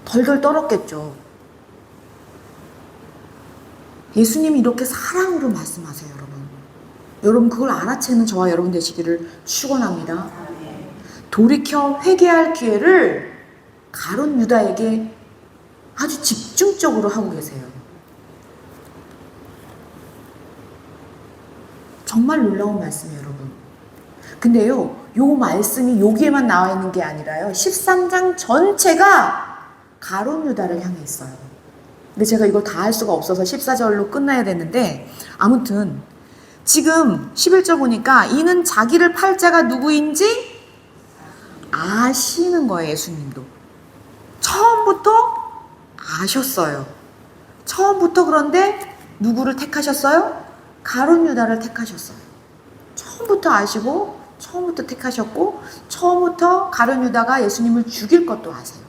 덜덜 떨었겠죠. 예수님이 이렇게 사랑으로 말씀하세요, 여러분. 여러분 그걸 알아채는 저와 여러분 되시기를 축원합니다. 돌이켜 회개할 기회를 가룟 유다에게 아주 집중적으로 하고 계세요. 정말 놀라운 말씀이에요, 여러분. 근데요, 요 말씀이 여기에만 나와 있는 게 아니라요. 13장 전체가 가룟 유다를 향해 있어요. 근데 제가 이걸 다 할 수가 없어서 14절로 끝나야 되는데, 아무튼 지금 11절 보니까 이는 자기를 팔 자가 누구인지 아시는 거예요. 예수님도 처음부터 아셨어요. 처음부터. 그런데 누구를 택하셨어요? 가룟 유다를 택하셨어요. 처음부터 아시고 처음부터 택하셨고 처음부터 가룟 유다가 예수님을 죽일 것도 아세요.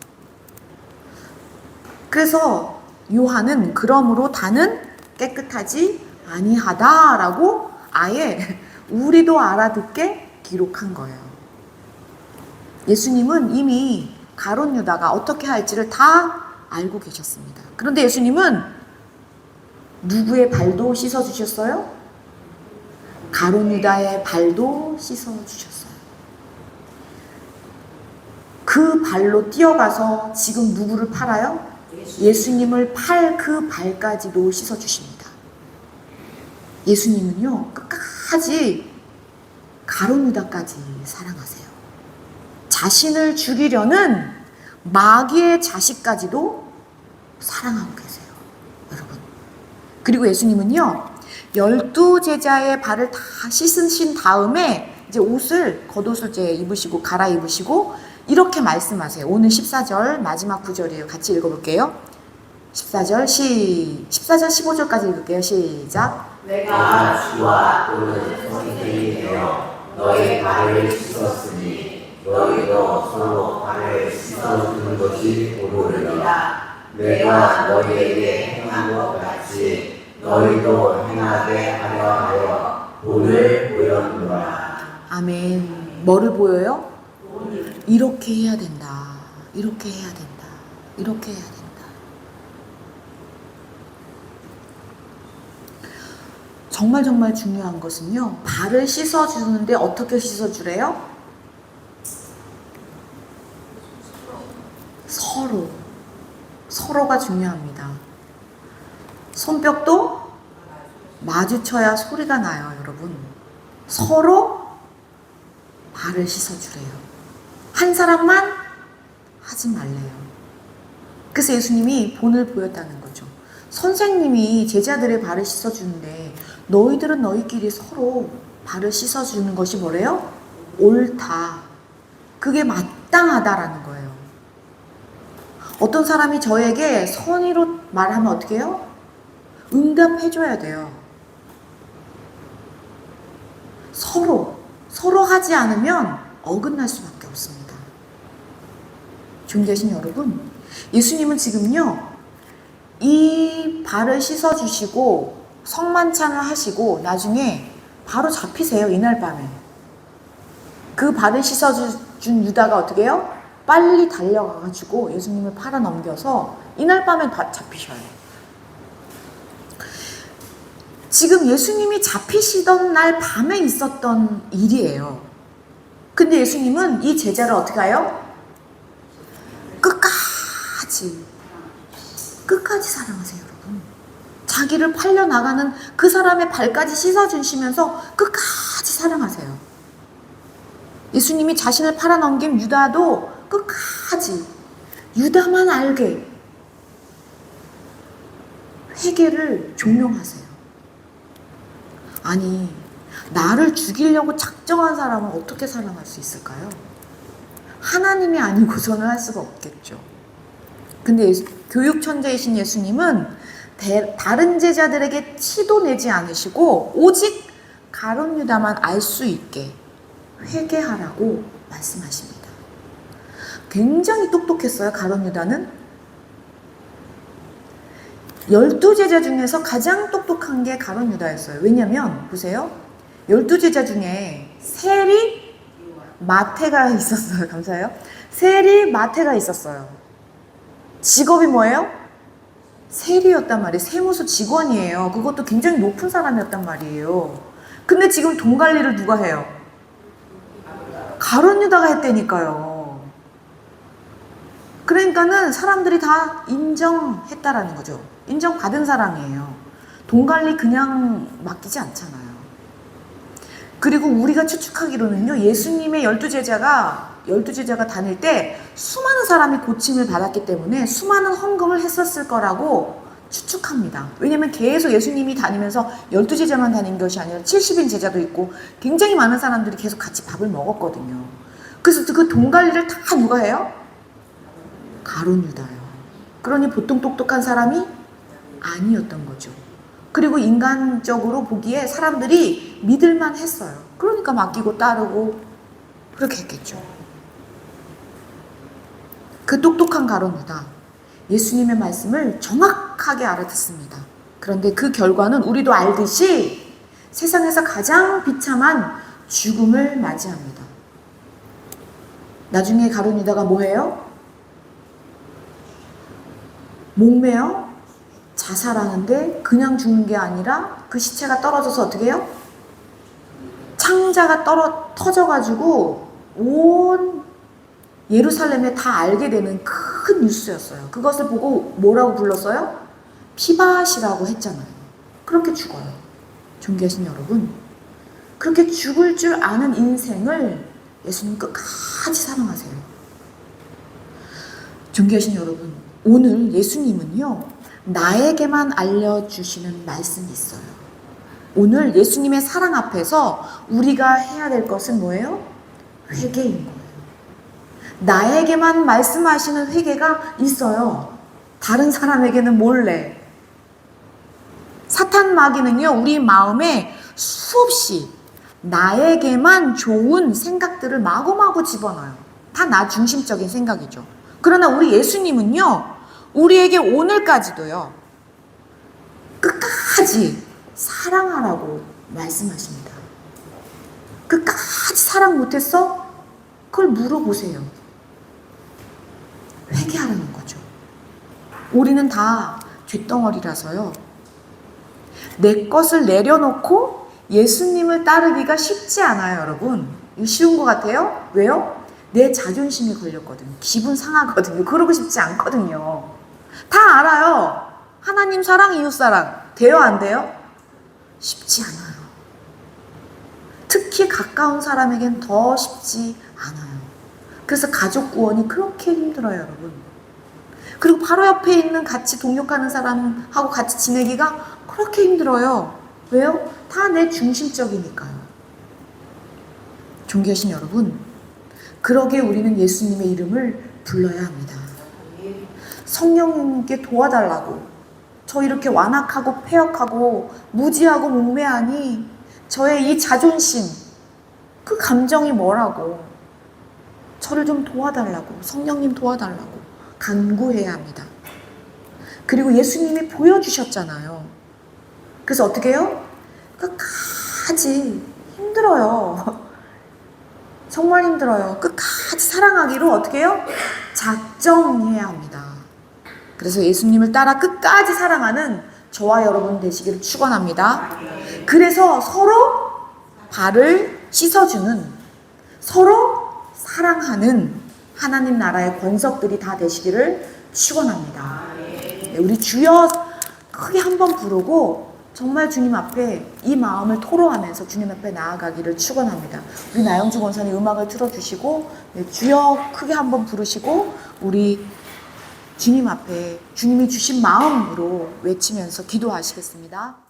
그래서 요한은 그러므로 다는 깨끗하지 아니하다라고 아예 우리도 알아듣게 기록한 거예요. 예수님은 이미 가룟 유다가 어떻게 할지를 다 알고 계셨습니다. 그런데 예수님은 누구의 발도 씻어주셨어요? 가룟 유다의 발도 씻어주셨어요. 그 발로 뛰어가서 지금 누구를 팔아요? 예수님을 팔 그 발까지도 씻어주십니다. 예수님은요, 끝까지 가룟 유다까지 사랑하세요. 자신을 죽이려는 마귀의 자식까지도 사랑하고 계세요, 여러분. 그리고 예수님은요, 12제자의 발을 다 씻으신 다음에 이제 겉옷을 이제 입으시고 갈아입으시고 이렇게 말씀하세요. 오늘 14절 마지막 구절이에요. 같이 읽어볼게요. 14절 15절까지 읽을게요. 시작. 내가 주와 또는 선생이 되어 너희 발을 씻었으니 너희도 서로 발을 씻어주는 것이 옳으리라. 내가 너희에게 행한 것 같이 너희도 행하게 하려 하여 본을 보였노라. 아멘. 뭐를 보여요? 이렇게 해야 된다. 이렇게 해야 된다. 이렇게 해야 된다. 정말 중요한 것은요, 발을 씻어주는데 어떻게 씻어주래요? 서로가 중요합니다. 손뼉도 마주쳐야 소리가 나요, 여러분. 서로 발을 씻어주래요. 한 사람만 하지 말래요. 그래서 예수님이 본을 보였다는 거죠. 선생님이 제자들의 발을 씻어주는데 너희들은 너희끼리 서로 발을 씻어주는 것이 뭐래요? 옳다. 그게 마땅하다라는 거예요. 어떤 사람이 저에게 선의로 말하면 어떻게 해요? 응답해줘야 돼요. 서로 하지 않으면 어긋날 수밖에 없습니다. 존귀하신 여러분, 예수님은 지금요, 이 발을 씻어주시고 성만찬을 하시고 나중에 바로 잡히세요. 이날 밤에. 그 발을 씻어준 유다가 어떻게 해요? 빨리 달려가가지고 예수님을 팔아넘겨서 이날 밤에 잡히셔요. 지금 예수님이 잡히시던 날 밤에 있었던 일이에요. 근데 예수님은 이 제자를 어떻게 해요? 끝까지 끝까지 사랑하세요, 여러분. 자기를 팔려나가는 그 사람의 발까지 씻어주시면서 끝까지 사랑하세요. 예수님이 자신을 팔아넘긴 유다도 끝까지 유다만 알게 회개를 종용하세요. 아니, 나를 죽이려고 작정한 사람은 어떻게 사랑할 수 있을까요? 하나님이 아니고서는 할 수가 없겠죠. 근데 교육 천재이신 예수님은 다른 제자들에게 티도 내지 않으시고 오직 가룟 유다만 알 수 있게 회개하라고 말씀하십니다. 굉장히 똑똑했어요. 가룟 유다는 12제자 중에서 가장 똑똑한 게 가룟 유다였어요. 왜냐면 보세요. 12제자 중에 세리, 마태가 있었어요. 감사해요. 세리, 마태가 있었어요. 직업이 뭐예요? 세리였단 말이에요. 세무서 직원이에요. 그것도 굉장히 높은 사람이었단 말이에요. 근데 지금 돈 관리를 누가 해요? 가룟 유다가 했다니까요. 그러니까는 사람들이 다 인정했다라는 거죠. 인정받은 사람이에요. 돈 관리 그냥 맡기지 않잖아요. 그리고 우리가 추측하기로는요, 예수님의 12제자가 다닐 때 수많은 사람이 고침을 받았기 때문에 수많은 헌금을 했었을 거라고 추측합니다. 왜냐면 계속 예수님이 다니면서 12제자만 다닌 것이 아니라 70인 제자도 있고 굉장히 많은 사람들이 계속 같이 밥을 먹었거든요. 그래서 그 돈 관리를 다 누가 해요? 가룟 유다요. 그러니 보통 똑똑한 사람이 아니었던 거죠. 그리고 인간적으로 보기에 사람들이 믿을만 했어요. 그러니까 맡기고 따르고 그렇게 했겠죠. 그 똑똑한 가룟 유다, 예수님의 말씀을 정확하게 알아듣습니다. 그런데 그 결과는 우리도 알듯이 세상에서 가장 비참한 죽음을 맞이합니다. 나중에 가룟 유다가 뭐해요? 목매어 자살하는데 그냥 죽는 게 아니라 그 시체가 떨어져서 어떻게 해요? 창자가 터져가지고 온 예루살렘에 다 알게 되는 큰 뉴스였어요. 그것을 보고 뭐라고 불렀어요? 피바시라고 했잖아요. 그렇게 죽어요. 존귀하신 여러분, 그렇게 죽을 줄 아는 인생을 예수님 끝까지 사랑하세요. 존귀하신 여러분, 오늘 예수님은요, 나에게만 알려주시는 말씀이 있어요. 오늘 예수님의 사랑 앞에서 우리가 해야 될 것은 뭐예요? 회개인 거예요. 나에게만 말씀하시는 회개가 있어요. 다른 사람에게는 몰래. 사탄 마귀는요, 우리 마음에 수없이 나에게만 좋은 생각들을 마구마구 집어넣어요. 다 나 중심적인 생각이죠. 그러나 우리 예수님은요, 우리에게 오늘까지도요, 끝까지 사랑하라고 말씀하십니다. 끝까지 사랑 못했어? 그걸 물어보세요. 회개하라는 거죠. 우리는 다 쇳덩어리라서요, 내 것을 내려놓고 예수님을 따르기가 쉽지 않아요, 여러분. 이거 쉬운 것 같아요? 왜요? 내 자존심이 걸렸거든요. 기분 상하거든요. 그러고 싶지 않거든요. 다 알아요. 하나님 사랑, 이웃 사랑. 돼요, 안 돼요? 쉽지 않아요. 특히 가까운 사람에겐 더 쉽지 않아요. 그래서 가족 구원이 그렇게 힘들어요, 여러분. 그리고 바로 옆에 있는 같이 동역하는 사람하고 같이 지내기가 그렇게 힘들어요. 왜요? 다 내 중심적이니까요. 존귀하신 여러분, 그러기에 우리는 예수님의 이름을 불러야 합니다. 성령님께 도와달라고. 저 이렇게 완악하고 폐역하고 무지하고 목매하니 저의 이 자존심, 그 감정이 뭐라고. 저를 좀 도와달라고. 성령님 도와달라고 간구해야 합니다. 그리고 예수님이 보여주셨잖아요. 그래서 어떻게 해요? 끝까지 힘들어요. 정말 힘들어요. 끝까지 사랑하기로 어떻게 해요? 작정해야 합니다. 그래서 예수님을 따라 끝까지 사랑하는 저와 여러분 되시기를 축원합니다. 그래서 서로 발을 씻어주는, 서로 사랑하는 하나님 나라의 권석들이 다 되시기를 축원합니다. 네, 우리 주여 크게 한번 부르고 정말 주님 앞에 이 마음을 토로하면서 주님 앞에 나아가기를 축원합니다. 우리 나영주 권사님 음악을 틀어주시고 네, 주여 크게 한번 부르시고 우리 주님 앞에 주님이 주신 마음으로 외치면서 기도하시겠습니다.